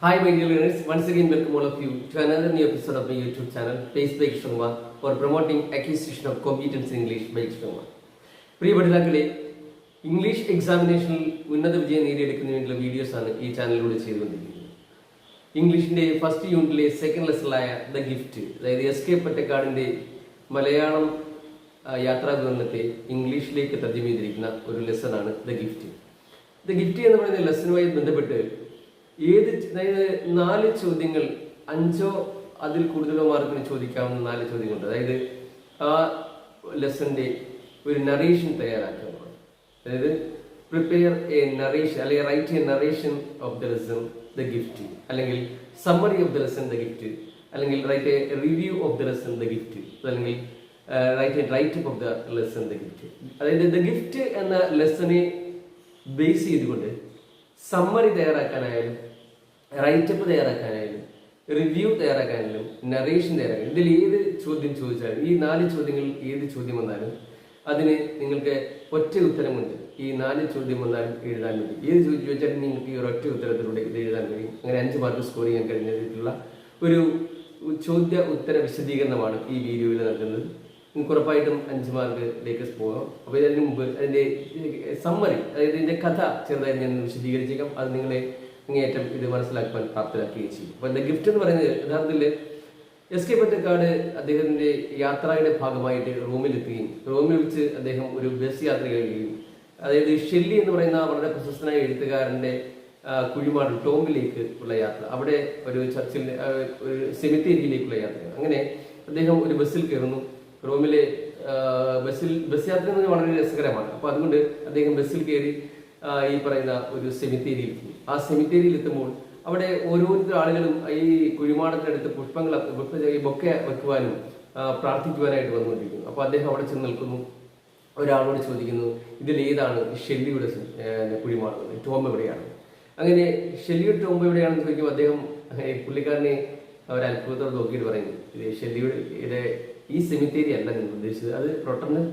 Hi, my dear learners. Once again, welcome all of you to another new episode of my YouTube channel, Pace by Kishnkumar, for promoting acquisition of competence in English by Kishnkumar. പ്രിയ പഠിതാക്കളെ, English എക്സാമിനേഷനിൽ ഉന്നത വിജയം നേടിയെടുക്കുന്നതിന് വേണ്ടിയുള്ള വീഡിയോസാണ് ഈ ചാനലിലൂടെ ചെയ്തുകൊണ്ടിരിക്കുന്നത്. ഇംഗ്ലീഷിൻ്റെ first യൂണിറ്റിലെ second ലെസണായ the gift, അതായത് എസ് കെ പൊറ്റക്കാടിൻ്റെ മലയാളം യാത്രാ വിവരണത്തെ ഇംഗ്ലീഷിലേക്ക് തർജ്ജമ ചെയ്തിരിക്കുന്ന ഒരു ലെസണാണ് ദ ഗിഫ്റ്റ്. ദ ഗിഫ്റ്റ് എന്ന് പറയുന്ന ലെസണുമായി ബന്ധപ്പെട്ട് അതായത് 4 ചോദ്യങ്ങൾ, 5 അതിൽ കൂടുതലോ മാർക്കിന് ചോദിക്കാവുന്ന 4 ചോദ്യങ്ങളുണ്ട്. അതായത് ആ ലെസന്റെ ഒരു നറേഷൻ തയ്യാറാക്കുക, അതായത് പ്രിപ്പയർ എ നറേഷൻ അല്ലെങ്കിൽ write a narration of the lesson the gift, അല്ലെങ്കിൽ summary of the lesson the gift, അല്ലെങ്കിൽ write a review of the lesson the gift, അല്ലെങ്കിൽ write up of the lesson the gift. അതായത് the gift എന്ന ലെസനെ base ചെയ്തുകൊണ്ട് summary തയ്യാറാക്കാനായാലും writeup തയ്യാറാക്കാനായാലും review തയ്യാറാക്കാനായാലും നറേഷൻ തയ്യാറാക്കാനും ഇതിൽ ഏത് ചോദ്യം ചോദിച്ചാലും, ഈ 4 ചോദ്യങ്ങളിൽ ഏത് ചോദ്യം വന്നാലും അതിന് നിങ്ങൾക്ക് ഒറ്റ ഉത്തരമുണ്ട്. ഈ 4 ചോദ്യം വന്നാലും എഴുതാൻ വേണ്ടി ഏത് ചോദ്യം ചോദിച്ചാലും നിങ്ങൾക്ക് ഈ ഒരൊറ്റ ഉത്തരത്തിലൂടെ ഇത് എഴുതാൻ കഴിയും. അങ്ങനെ 5 മാർക്ക് സ്കോർ ചെയ്യാൻ കഴിഞ്ഞിട്ടുള്ള ഒരു ചോദ്യ ഉത്തര വിശദീകരണമാണ് ഈ വീഡിയോയിൽ നൽകുന്നത്. നിങ്ങൾക്ക് ഉറപ്പായിട്ടും 5 മാർക്കിലേക്ക് പോകാം. അപ്പോൾ ഇതിന് മുമ്പ് അതിൻ്റെ സമ്മറി, അതായത് ഇതിൻ്റെ കഥ ചെറുതായി ഞാൻ വിശദീകരിച്ചേക്കാം. അത് നിങ്ങളെ അങ്ങേയറ്റം ഇത് മനസ്സിലാക്കാൻ പ്രാപ്തരാക്കുകയും ചെയ്യും. അപ്പോൾ ദ ഗിഫ്റ്റ് എന്ന് പറയുന്നത് യഥാർത്ഥത്തിൽ എസ് കെ പൊറ്റക്കാട് അദ്ദേഹത്തിൻ്റെ യാത്രയുടെ ഭാഗമായിട്ട് റോമിലെത്തുകയും റോമിൽ വെച്ച് അദ്ദേഹം ഒരു ബസ് യാത്ര കഴിയുകയും, അതായത് ഷെല്ലി എന്ന് പറയുന്ന വളരെ പ്രശസ്തനായ എഴുത്തുകാരൻ്റെ കുഴിമാട് ടോംബിലേക്ക് ഉള്ള യാത്ര, അവിടെ ഒരു ചർച്ചിൽ ഒരു സെമിത്തേരിയിലേക്കുള്ള യാത്ര. അങ്ങനെ അദ്ദേഹം ഒരു ബസ്സിൽ കയറുന്നു. റോമിലെ ബസ് യാത്ര എന്ന് വളരെ രസകരമാണ്. അപ്പോൾ അതുകൊണ്ട് അദ്ദേഹം ബസ്സിൽ കയറി ഈ പറയുന്ന ഒരു സെമിത്തേരിയിൽ എത്തി. ആ സെമിത്തേരിയിൽ എത്തുമ്പോൾ അവിടെ ഓരോരുത്തർ ആളുകളും ഈ കുഴിമാടത്തിനടുത്ത് ബൊക്കെ വെക്കുവാനും പ്രാർത്ഥിക്കുവാനായിട്ട് വന്നുകൊണ്ടിരിക്കുന്നു. അപ്പോൾ അദ്ദേഹം അവിടെ ചെന്ന് നിൽക്കുന്നു. ഒരാളോട് ചോദിക്കുന്നു, ഇതിൽ ഏതാണ് ഷെല്ലിയുടെ കുഴിമാടം, ടോംബ് എവിടെയാണ്? അങ്ങനെ ഷെല്ലിയുടെ ടോംബ് എവിടെയാണെന്ന് ചോദിക്കുമ്പോൾ അദ്ദേഹം പുള്ളിക്കാരനെ ഒരു അത്ഭുതത്തോടെ നോക്കിയിട്ട് പറയുന്നു, ഇത് ഷെല്ലിയുടെ ഈ സെമിത്തേരി അല്ല ഞാൻ ഉദ്ദേശിച്ചത്, അത്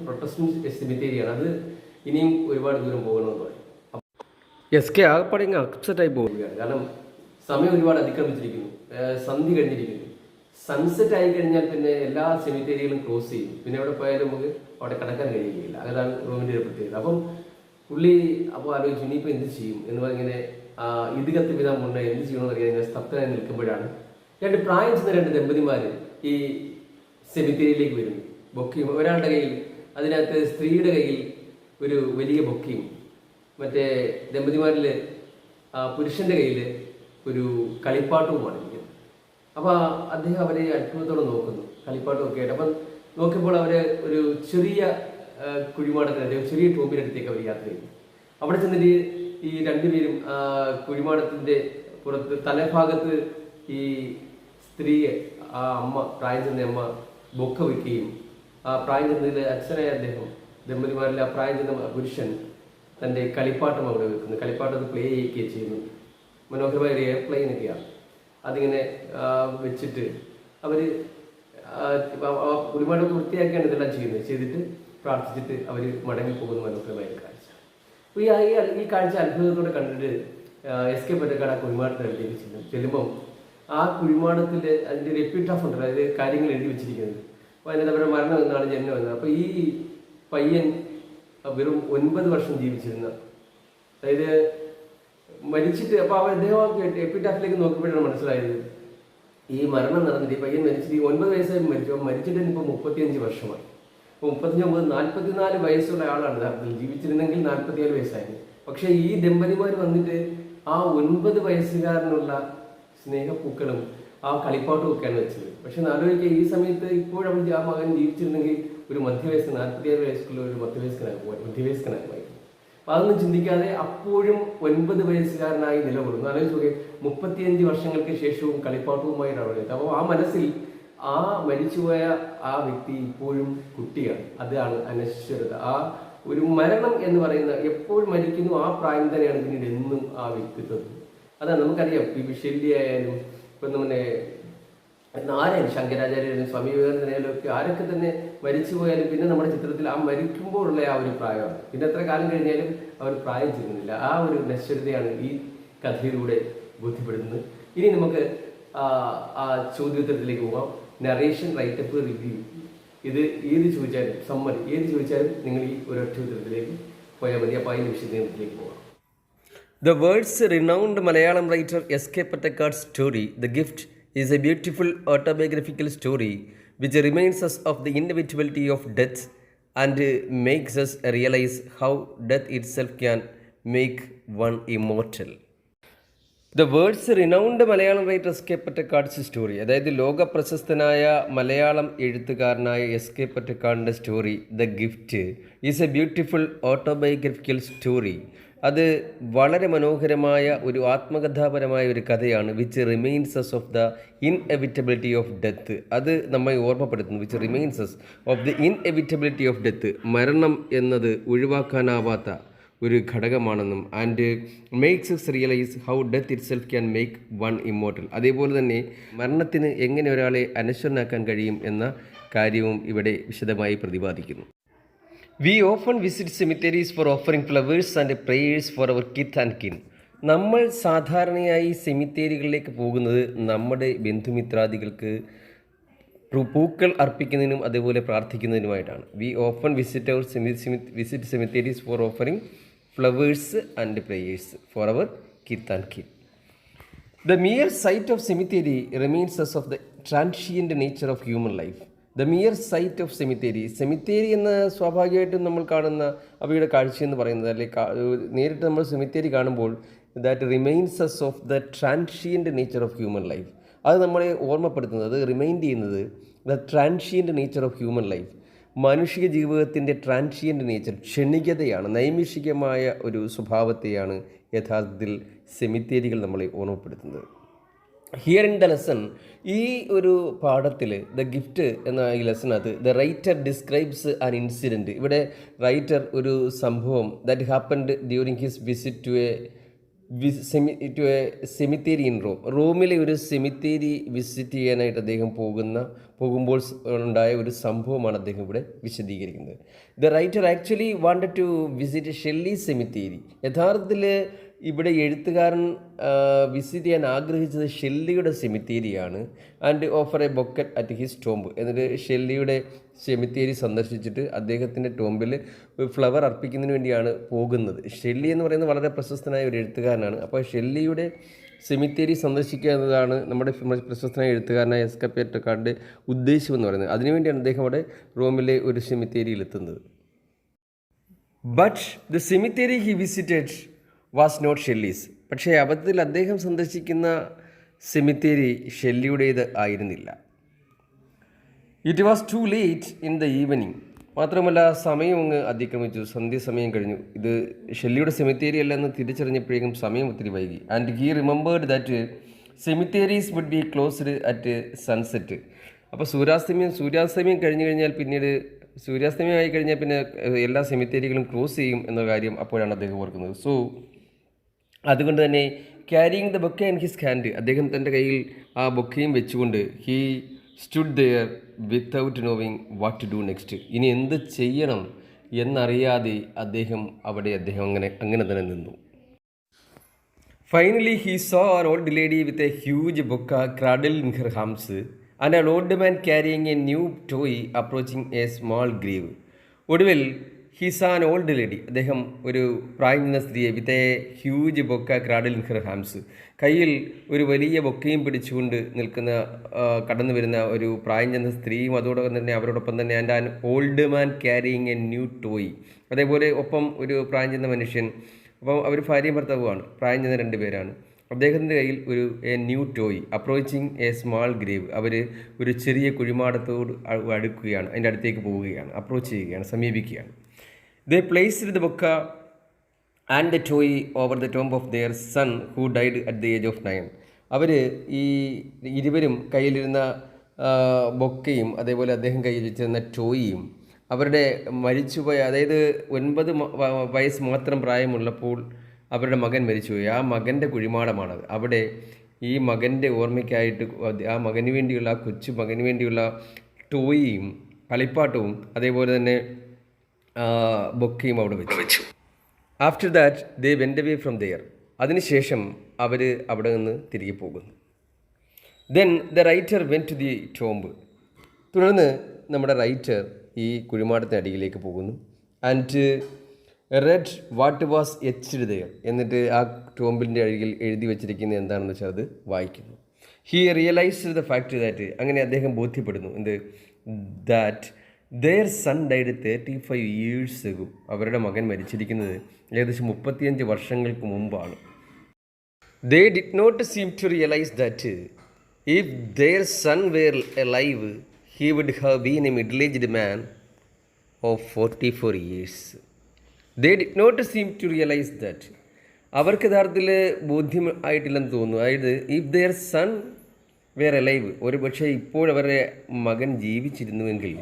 പ്രൊട്ടസ്റ്റന്റ് സെമിത്തേരിയാണ്, അത് ഇനിയും ഒരുപാട് ദൂരം പോകണമെന്ന് പറയും. എസ് കെ ആകപ്പാടെ ഇങ്ങനെ അപ്സെറ്റായി പോവുകയാണ്. കാരണം സമയം ഒരുപാട് അതിക്രമിച്ചിരിക്കുന്നു, സന്ധി കഴിഞ്ഞിരിക്കുന്നു. സൺസെറ്റ് ആയി കഴിഞ്ഞാൽ പിന്നെ എല്ലാ സെമിത്തേരികളും ക്ലോസ് ചെയ്യും. പിന്നെ എവിടെ പോയാലും നമുക്ക് അവിടെ കിടക്കാൻ കഴിയുകയില്ല. അതാണ് റൂമിൻ്റെ ഒരു പ്രത്യേകത. അപ്പം പുള്ളി അപ്പോൾ ആലോചിച്ചു, ഇനിയിപ്പോൾ എന്ത് ചെയ്യും എന്ന് പറഞ്ഞിങ്ങനെ ഇത് കത്ത് വിധാൻ കൊണ്ട് എന്ത് ചെയ്യണമെന്ന് അറിയാൻ ഇങ്ങനെ സ്തബ്ധനായി നിൽക്കുമ്പോഴാണ് 2 പ്രായം ചെന്ന 2 ദമ്പതിമാർ ഈ സെമിത്തേരിയിലേക്ക് വരുന്നു. ബൊക്കയും ഒരാളുടെ കയ്യിൽ, അതിനകത്ത് സ്ത്രീയുടെ കയ്യിൽ ഒരു വലിയ ബൊക്കയും, മറ്റേ ദമ്പതിമാരിൽ പുരുഷന്റെ കയ്യിൽ ഒരു കളിപ്പാട്ടവുമാണ് ഇരിക്കുന്നത്. അപ്പോൾ അദ്ദേഹം അവരെ അത്ഭുതത്തോടെ നോക്കുന്നു, കളിപ്പാട്ടമൊക്കെ ആയിട്ട്. അപ്പം നോക്കുമ്പോൾ അവരെ ഒരു ചെറിയ കുഴിമാടത്തിന്, ചെറിയ ടോമ്പിൻ്റെ അടുത്തേക്ക് അവർ യാത്ര ചെയ്തു. അവിടെ ചെന്നിട്ട് ഈ 2 പേരും കുഴിമാടത്തിൻ്റെ പുറത്ത് തലഭാഗത്ത് ഈ സ്ത്രീയെ, ആ അമ്മ, പ്രായം ചെന്ന അമ്മ ബൊക്ക വയ്ക്കുകയും, ആ പ്രായം ചെന്നതിൽ അച്ഛനായ അദ്ദേഹം, ദമ്പതിമാരിലെ ആ പ്രായം ചെന്ന പുരുഷൻ തൻ്റെ കളിപ്പാട്ടം അവിടെ വെക്കുന്നു. കളിപ്പാട്ടം പ്ലേ ചെയ്യുകയും ചെയ്യുന്നു. മനോഹരമായ ഒരു എയർപ്ലെയിൻ ഒക്കെയാണ്. അതിങ്ങനെ വെച്ചിട്ട് അവർ കുളിമാടൊക്കെ വൃത്തിയാക്കിയാണ് ഇതെല്ലാം ചെയ്തിട്ട് പ്രാർത്ഥിച്ചിട്ട് അവർ മടങ്ങിപ്പോകുന്ന മനോഹരമായ കാഴ്ച. അപ്പോൾ ഈ കാഴ്ച അത്ഭുതത്തോടെ കണ്ടിട്ട് എസ് കെ പൊറ്റക്കാട് ആ കുഴിമാടത്തിന് അടുത്തേക്ക് ചെല്ലുമ്പം ആ കുഴിമാടത്തിൽ അതിൻ്റെ ഒരു എപ്പിറ്റാഫ് ഉണ്ടല്ലോ, അതായത് കാര്യങ്ങൾ എഴുതി വെച്ചിരിക്കുന്നത്. അപ്പോൾ അതിനകത്ത് അവരുടെ മരണം എന്നാണ്, ജന്മം എന്നാണ്. അപ്പോൾ ഈ പയ്യൻ വെറും 9 വർഷം ജീവിച്ചിരുന്ന, അതായത് മരിച്ചിട്ട്, അപ്പോൾ അദ്ദേഹം എപ്പിറ്റാഫിലേക്ക് നോക്കുമ്പോഴാണ് മനസ്സിലായത് ഈ മരണം നടന്നിട്ട് ഈ പയ്യൻ മരിച്ചിട്ട് 9 വയസ്സായി മരിച്ചു. അപ്പോൾ മരിച്ചിട്ട് ഇപ്പോൾ 35 വർഷമായി. അപ്പോൾ 35 44 വയസ്സുള്ള ആളാണ് യഥാർത്ഥത്തിൽ. ജീവിച്ചിരുന്നെങ്കിൽ 44 വയസ്സായിരുന്നു. പക്ഷേ ഈ ദമ്പതിമാർ വന്നിട്ട് ആ 9 വയസ്സുകാരനുള്ള സ്നേഹപ്പൂക്കളും ആ കളിപ്പാട്ടും ഒക്കെയാണ് വെച്ചത്. പക്ഷെ ആലോചിക്കുക, ഈ സമയത്ത് ഇപ്പോഴവൻ ആ മകൻ ജീവിച്ചിരുന്നെങ്കിൽ ഒരു മധ്യവയസ്കൻ, 47 വയസ്സുള്ള ഒരു മധ്യവയസ്കനാകുമായിരുന്നു. അപ്പം അതൊന്നും ചിന്തിക്കാതെ അപ്പോഴും 9 വയസ്സുകാരനായി നിലകൊള്ളുന്നു. ആലോചിച്ച് 35 വർഷങ്ങൾക്ക് ശേഷവും കളിപ്പാട്ടവുമായിട്ടാണ് അവിടെ. അപ്പോൾ ആ മനസ്സിൽ ആ മരിച്ചുപോയ ആ വ്യക്തി ഇപ്പോഴും കുട്ടിയാണ്. അതാണ് അനശ്വരത. ആ ഒരു മരണം എന്ന് പറയുന്ന, എപ്പോഴും മരിക്കുന്നു ആ പ്രായം തന്നെയാണ് പിന്നീട് എന്നും ആ വ്യക്തിത്വം. അതാണ് നമുക്കറിയാം. പി ഷെല്ലി ആയാലും ഇപ്പം നമ്മുടെ ആരായാലും ശങ്കരാചാര്യായാലും സ്വാമി വിവേകാനന്ദനായാലും ഒക്കെ ആരൊക്കെ തന്നെ മരിച്ചു പോയാലും പിന്നെ നമ്മുടെ ചിത്രത്തിൽ ആ മരിക്കുമ്പോഴുള്ള ആ ഒരു പ്രായമാണ്. പിന്നെ എത്ര കാലം കഴിഞ്ഞാലും അവർ പ്രായം ചെയ്യുന്നില്ല. ആ ഒരു നശ്വരതയാണ് ഈ കഥയിലൂടെ ബോധ്യപ്പെടുന്നത്. ഇനി നമുക്ക് ആ ചോദ്യോത്തരത്തിലേക്ക് പോകാം. നറേഷൻ, റൈറ്റപ്പ്, റിവ്യൂ, ഇത് ഏത് ചോദിച്ചാലും, സമ്മറി ഏത് ചോദിച്ചാലും നിങ്ങൾ ഈ ഒരൊറ്റ ഉത്തരത്തിലേക്ക് പോയാൽ മതി. അപ്പോൾ അതിൻ്റെ വിശദീകരണത്തിലേക്ക് പോകാം. The world's renowned Malayalam writer S.K. Pottekkatt's story, The Gift, is a beautiful autobiographical story which reminds us of the inevitability of death and makes us realize how death itself can make one immortal. The world's renowned Malayalam writer S K Pottekkatt's story, അതായത് ലോക പ്രശസ്തനായ മലയാളം എഴുത്തുകാരനായ S K പൊറ്റക്കാടിൻ്റെ story the gift is a beautiful autobiographical story. അത് വളരെ മനോഹരമായ ഒരു ആത്മകഥാപരമായ ഒരു കഥയാണ്. Which reminds us of the inevitability of death. അത് നമ്മെ ഓർമ്മപ്പെടുത്തുന്നു. Which reminds us of the inevitability of death. മരണം എന്നത് ഒഴിവാക്കാനാവാത്ത ഒരു ഘടകമാണെന്നും and makes us realise how death itself can make one immortal. അതേപോലെ തന്നെ മരണത്തിന് എങ്ങനെ ഒരാളെ അനശ്വരനാക്കാൻ കഴിയും എന്ന കാര്യവും ഇവിടെ വിശദമായി പ്രതിപാദിക്കുന്നു. We often visit cemeteries for offering flowers and prayers for our kith and kin. നമ്മൾ സാധാരണയായി സെമിത്തേരികളിലേക്ക് പോകുന്നത് നമ്മുടെ ബന്ധുമിത്രാദികൾക്ക് പൂക്കൾ അർപ്പിക്കുന്നതിനും അതുപോലെ പ്രാർത്ഥിക്കുന്നതിനുമായിട്ടാണ്. We often visit cemeteries for offering flowers and prayers for our kith and kin. The mere sight of cemetery reminds us of the transient nature of human life. The mere sight of cemetery. Cemetery എന്ന സ്വാഭാവികമായിട്ടും നമ്മൾ കാണുന്ന അവയുടെ കാഴ്ചയെന്ന് പറയുന്നത്, അല്ലെങ്കിൽ നേരിട്ട് നമ്മൾ cemetery കാണുമ്പോൾ that reminds us of the transient nature of human life. അത് നമ്മളെ ഓർമ്മപ്പെടുത്തുന്നത്, റിമൈൻഡ് ചെയ്യുന്നത് the transient nature of human life. മനുഷ്യ ജീവിതത്തിൻ്റെ ട്രാൻഷ്യൻ്റ് നേച്ചർ, ക്ഷണികതയാണ്, നൈമിഷികമായ ഒരു സ്വഭാവത്തെയാണ് യഥാർത്ഥത്തിൽ സെമിത്തേരികൾ നമ്മളെ ഓർമ്മപ്പെടുത്തുന്നത്. ഹിയർ ഇൻ ദ ലെസൺ, ഈ ഒരു പാഠത്തിൽ ദ ഗിഫ്റ്റ് എന്ന ഈ ലെസണത് the writer describes an incident. ഇവിടെ റൈറ്റർ ഒരു സംഭവം that happened during his visit to a cemetery in Rome. റോമിലെ ഒരു സെമിത്തേരി വിസിറ്റ് ചെയ്യാനായിട്ട് അദ്ദേഹം പോകുമ്പോൾ ഉണ്ടായ ഒരു സംഭവമാണ് അദ്ദേഹം ഇവിടെ വിശദീകരിക്കുന്നത്. The writer actually wanted to visit Shelley cemetery. യഥാർത്ഥത്തിൽ ഇവിടെ എഴുത്തുകാരൻ വിസിറ്റ് ചെയ്യാൻ ആഗ്രഹിച്ചത് ഷെല്ലിയുടെ സെമിത്തേരിയാണ്. And offer a bouquet at his tomb. എന്നിട്ട് ഷെല്ലിയുടെ സെമിത്തേരി സന്ദർശിച്ചിട്ട് അദ്ദേഹത്തിൻ്റെ ടോംബിൽ ഫ്ലവർ അർപ്പിക്കുന്നതിന് വേണ്ടിയാണ് പോകുന്നത്. ഷെല്ലി എന്ന് പറയുന്നത് വളരെ പ്രശസ്തനായ ഒരു എഴുത്തുകാരനാണ്. അപ്പോൾ ഷെല്ലിയുടെ സെമിത്തേരി സന്ദർശിക്കുക എന്നതാണ് നമ്മുടെ പ്രശസ്തനായ എഴുത്തുകാരനായ എസ് കെ പൊറ്റക്കാടിൻ്റെ ഉദ്ദേശമെന്ന് പറയുന്നത്. അതിനുവേണ്ടിയാണ് അദ്ദേഹം അവിടെ റോമിലെ ഒരു സെമിത്തേരിയിൽ എത്തുന്നത്. But the cemetery he visited was not Shelley's. പക്ഷേ അബദ്ധത്തിൽ അദ്ദേഹം സന്ദർശിക്കുന്ന സെമിത്തേരി ഷെല്ലിയുടേത് ആയിരുന്നില്ല. It was too late in the evening. മാത്രമല്ല സമയം അങ്ങ് അതിക്രമിച്ചു, സന്ധ്യാസമയം കഴിഞ്ഞു. ഇത് ഷെല്ലിയുടെ സെമിത്തേരി അല്ല എന്ന് തിരിച്ചറിഞ്ഞപ്പോഴേക്കും സമയം ഒത്തിരി വൈകി. And he remembered that cemeteries would be closed at sunset. അപ്പോൾ സൂര്യാസ്തമയം കഴിഞ്ഞു കഴിഞ്ഞാൽ പിന്നീട് സൂര്യാസ്തമയമായി കഴിഞ്ഞാൽ പിന്നെ എല്ലാ സെമിത്തേരികളും ക്ലോസ് ചെയ്യും എന്ന കാര്യം അപ്പോഴാണ് അദ്ദേഹം ഓർക്കുന്നത്. സോ അതുകൊണ്ട് തന്നെ carrying the bouquet in his hand, അദ്ദേഹം തൻ്റെ കയ്യിൽ ആ ബൊക്കയും വെച്ചുകൊണ്ട് he stood there without knowing what to do next. ഇനി എന്ത് ചെയ്യണം എന്നറിയാതെ അദ്ദേഹം അങ്ങനെ തന്നെ നിന്നു. Finally he saw an old lady with a huge bouquet cradle in her arms and an old man carrying a new toy approaching a small grave. ഒടുവിൽ he saw an old lady, അദ്ദേഹം ഒരു പ്രായം ചെന്ന സ്ത്രീയെ വിത്ത് a huge bouquet cradle in her arms, കയ്യിൽ ഒരു വലിയ ബൊക്കയും പിടിച്ചുകൊണ്ട് കടന്നു വരുന്ന ഒരു പ്രായം ചെന്ന സ്ത്രീയും അതോടൊപ്പം തന്നെ അവരോടൊപ്പം തന്നെ and an old man carrying a new toy. അതേപോലെ ഒപ്പം ഒരു പ്രായം ചെന്ന മനുഷ്യൻ, അപ്പം അവർ ഭാര്യയും ഭർത്താവുമാണ്, പ്രായം ചെന്ന 2 പേരാണ്. അദ്ദേഹത്തിൻ്റെ കയ്യിൽ ഒരു a new toy approaching a small grave. അവർ ഒരു ചെറിയ കുഴിമാടത്തോട് അടുക്കുകയാണ്, അതിൻ്റെ അടുത്തേക്ക് പോവുകയാണ്, അപ്രോച്ച് ചെയ്യുകയാണ്, സമീപിക്കുകയാണ്. They placed the bouquet and the toy over the tomb of their son who died at the age of 9. അവർ ഈ ഇരുവരും കയ്യിലിരുന്ന ബൊക്കയും അതേപോലെ അദ്ദേഹം കയ്യിൽ വെച്ചിരുന്ന ടോയിയും അവരുടെ മരിച്ചുപോയ, അതായത് 9 വയസ്സ് മാത്രം പ്രായമുള്ളപ്പോൾ അവരുടെ മകൻ മരിച്ചുപോയി. ആ മകൻ്റെ കുഴിമാടമാണത്. അവിടെ ഈ മകൻ്റെ ഓർമ്മയ്ക്കായിട്ട് ആ മകന് വേണ്ടിയുള്ള, ആ കൊച്ചു മകന് വേണ്ടിയുള്ള ടോയിയും കളിപ്പാട്ടവും അതേപോലെ തന്നെ ബൊക്കയും അവിടെ വെച്ചു. After that they went away from there. അതിനുശേഷം അവർ അവിടെ നിന്ന് തിരികെ പോകുന്നു. Then the writer went to the tomb. തുടർന്ന് നമ്മുടെ റൈറ്റർ ഈ കുഴിമാടത്തിനടിയിലേക്ക് പോകുന്നു. And read what was etched there. എന്നിട്ട് ആ ടോംബിൻ്റെ അടിയിൽ എഴുതി വെച്ചിരിക്കുന്നത് എന്താണെന്ന് വെച്ചാൽ അത് വായിക്കുന്നു. He realised the fact that. അങ്ങനെ അദ്ദേഹം ബോധ്യപ്പെടുന്നു എന്ത്, that their son died 35 years ago. അവരുടെ മകൻ മരിച്ചിരിക്കുന്നത് ഏകദേശം 35 വർഷങ്ങൾക്ക് മുമ്പാണ്. They did not seem to realise that if their son were alive he would have been a middle aged man of 44 years. They did not seem to realise that. അവർക്ക് യഥാർത്ഥത്തിൽ ബോധ്യം ആയിട്ടില്ലെന്ന് തോന്നുന്നു. അതായത് if their son were alive, ഒരു പക്ഷേ ഇപ്പോഴവരുടെ മകൻ ജീവിച്ചിരുന്നുവെങ്കിൽ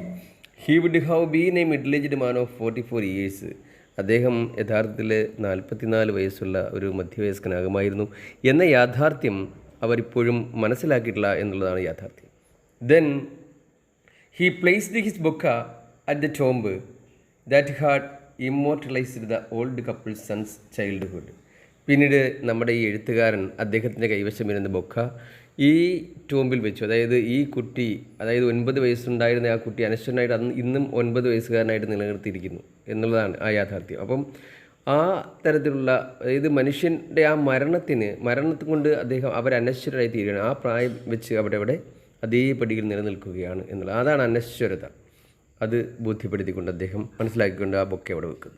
he would have been a middle aged man of 44 years. അദ്ദേഹം യഥാർത്ഥത്തിൽ 44 വയസ്സുള്ള ഒരു മധ്യവയസ്കനാകുമായിരുന്നു എന്ന യാഥാർത്ഥ്യം അവരിപ്പോഴും മനസ്സിലാക്കിയിട്ടില്ല എന്നുള്ളതാണ് യാഥാർത്ഥ്യം. Then he placed his bouquet at the tomb that had immortalised the old couple son's childhood. പിന്നീട് നമ്മുടെ ഈ എഴുത്തുകാരൻ അദ്ദേഹത്തിൻ്റെ കൈവശം വരുന്ന ബൊക്ക ഈ ടോംബിൽ വെച്ചു. അതായത് ഈ കുട്ടി, അതായത് 9 വയസ്സുണ്ടായിരുന്ന ആ കുട്ടി അനശ്വരനായിട്ട് അന്ന് ഇന്നും 9 വയസ്സുകാരനായിട്ട് നിലനിർത്തിയിരിക്കുന്നു എന്നുള്ളതാണ് ആ യാഥാർത്ഥ്യം. അപ്പം ആ തരത്തിലുള്ള, അതായത് മനുഷ്യൻ്റെ ആ മരണത്തെ കൊണ്ട് അദ്ദേഹം അവരനശ്വരരായി തീരുകയാണ്. ആ പ്രായം വെച്ച് അവിടെ അതേപടിയിൽ നിലനിൽക്കുകയാണ് എന്നുള്ളത്, അതാണ് അനശ്വരത. അത് ബോധ്യപ്പെടുത്തിക്കൊണ്ട് അദ്ദേഹം മനസ്സിലാക്കിക്കൊണ്ട് ആ ബൊക്കെ അവിടെ വെക്കുന്നു.